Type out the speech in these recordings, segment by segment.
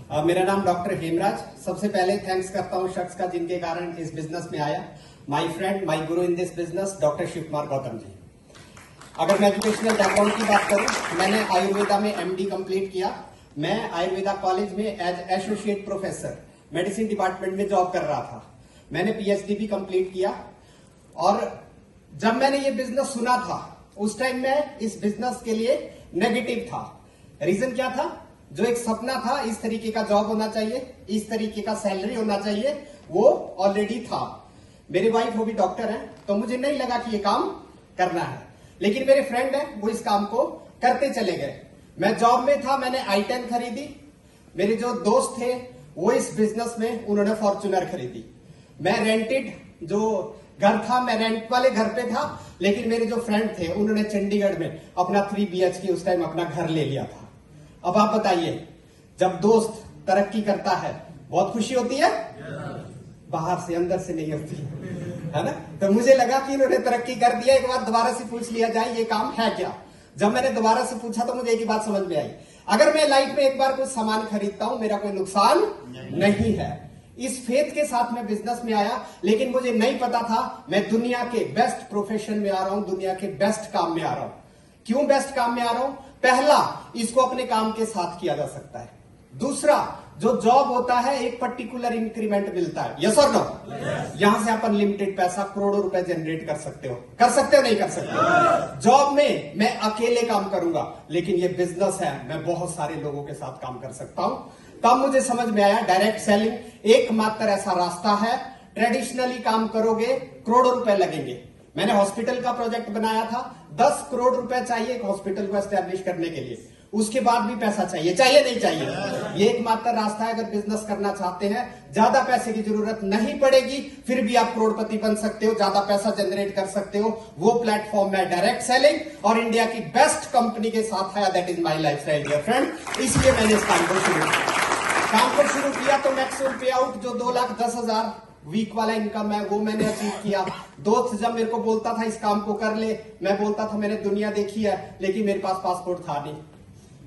मेरा नाम डॉक्टर हेमराज। सबसे पहले थैंक्स करता हूं शख्स का जिनके कारण इस बिजनेस में आया, my friend, my guru in this business, doctor Shiv Kumar Gautam ji. अगर मैं एजुकेशनल बैकग्राउंड की बात करूं, मैंने आयुर्वेदा में एमडी कंप्लीट किया। मैं आयुर्वेदा कॉलेज में as associate professor medicine department में जॉब कर रहा था। मैंने पीएचडी भी कंप्लीट किया। और जब मैंने ये बिजनेस सुना था, उस टाइम में इस बिजनेस के लिए नेगेटिव था। रीजन क्या था? जो एक सपना था, इस तरीके का जॉब होना चाहिए, इस तरीके का सैलरी होना चाहिए, वो ऑलरेडी था। मेरी वाइफ वो भी डॉक्टर है, तो मुझे नहीं लगा कि ये काम करना है। लेकिन मेरे फ्रेंड है, वो इस काम को करते चले गए। मैं जॉब में था, मैंने i10 खरीदी। मेरे जो दोस्त थे वो इस बिजनेस में उन्होंने फॉर्च्यूनर खरीदी। मैं रेंटेड जो घर था, मैं रेंट वाले घर पे था। लेकिन मेरे जो फ्रेंड थे उन्होंने चंडीगढ़ में अपना 3 BHK उस टाइम अपना घर ले लिया था। अब आप बताइए, जब दोस्त तरक्की करता है बहुत खुशी होती है, बाहर से, अंदर से नहीं होती है ना। तो मुझे लगा कि इन्होंने तरक्की कर दिया, एक बार दोबारा से पूछ लिया जाए ये काम है क्या। जब मैंने दोबारा से पूछा तो मुझे एक ही बात समझ में आई, अगर मैं लाइफ में एक बार कुछ सामान खरीदता हूं, मेरा कोई नुकसान नहीं है। इस फेथ के साथ मैं बिजनेस में आया, लेकिन मुझे नहीं पता था मैं दुनिया के बेस्ट प्रोफेशन में आ रहा हूं, दुनिया के बेस्ट काम में आ रहा हूं। क्यों बेस्ट काम में आ रहा हूं? पहला, इसको अपने काम के साथ किया जा सकता है। दूसरा, जो जॉब होता है एक पर्टिकुलर इंक्रीमेंट मिलता है, यस और नो? यहां से आप अनलिमिटेड पैसा, करोड़ों रुपए जनरेट कर सकते हो। कर सकते हो, नहीं कर सकते? जॉब में मैं अकेले काम करूंगा, लेकिन ये बिजनेस है, मैं बहुत सारे लोगों के साथ काम कर सकता हूं। तब मुझे समझ में आया डायरेक्ट सेलिंग एकमात्र ऐसा रास्ता है। ट्रेडिशनली काम करोगे, करोड़ों रुपए लगेंगे। मैंने हॉस्पिटल का प्रोजेक्ट बनाया था, 10 करोड़ रुपए चाहिए एक हॉस्पिटल को एस्टेब्लिश करने के लिए। उसके बाद भी पैसा चाहिए, चाहिए नहीं चाहिए? ये एकमात्र रास्ता है। अगर बिजनेस करना चाहते हैं, ज्यादा पैसे की जरूरत नहीं पड़ेगी, फिर भी आप करोड़पति बन सकते हो, ज्यादा पैसा जनरेट कर सकते हो। वो प्लेटफॉर्म है डायरेक्ट सेलिंग, और इंडिया की बेस्ट कंपनी के साथ है, that is my lifestyle dear friend. इसलिए मैंने इस काम को शुरू किया। काम को शुरू किया तो मैक्सिमम पे आउट जो 2,10,000 वीक वाला इनकम है वो मैंने अचीव किया। दोस्त जब मेरे को बोलता था इस काम को कर ले, मैं बोलता था मैंने दुनिया देखी है, लेकिन मेरे पास पासपोर्ट था नहीं,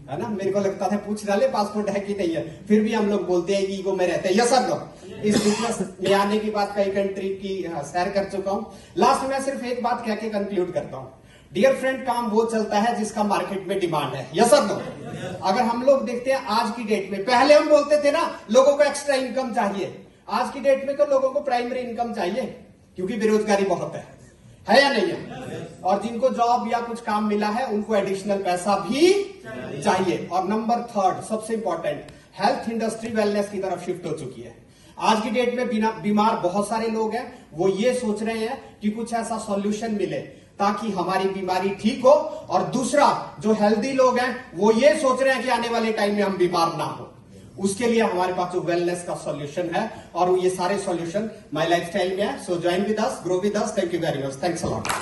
है ना। मेरे को लगता था पूछ डाले पासपोर्ट है कि नहीं है, फिर भी हम लोग बोलते हैं कि ईगो में रहते हैं। यस सर लोग इस बिजनेस में आने के बाद कई कंट्री की सैर कर चुका हूं। लास्ट में मैं सिर्फ एक बात कह के कंक्लूड करता हूं, डियर फ्रेंड, काम वो चलता है जिसका मार्केट में डिमांड है। Yes sir no? अगर हम लोग देखते हैं आज की डेट में, पहले हम बोलते थे ना लोगों को एक्स्ट्रा इनकम चाहिए, आज की डेट में तो लोगों को प्राइमरी इनकम चाहिए, क्योंकि बेरोजगारी बहुत है या नहीं है? और जिनको जॉब या कुछ काम मिला है उनको एडिशनल पैसा भी चाहिए। और नंबर 3 सबसे इंपॉर्टेंट, हेल्थ इंडस्ट्री वेलनेस की तरफ शिफ्ट हो चुकी है। आज की डेट में बीमार बहुत सारे लोग हैं, वो ये सोच रहे हैं कि कुछ ऐसा सॉल्यूशन मिले ताकि हमारी बीमारी ठीक हो। और दूसरा, जो हेल्दी लोग हैं वो ये सोच रहे हैं कि आने वाले टाइम में हम बीमार ना हो। उसके लिए हमारे पास जो वेलनेस का सॉल्यूशन है, और ये सारे सॉल्यूशन माय लाइफस्टाइल में है। सो join with us, grow with us. Thank you very much, thanks a lot.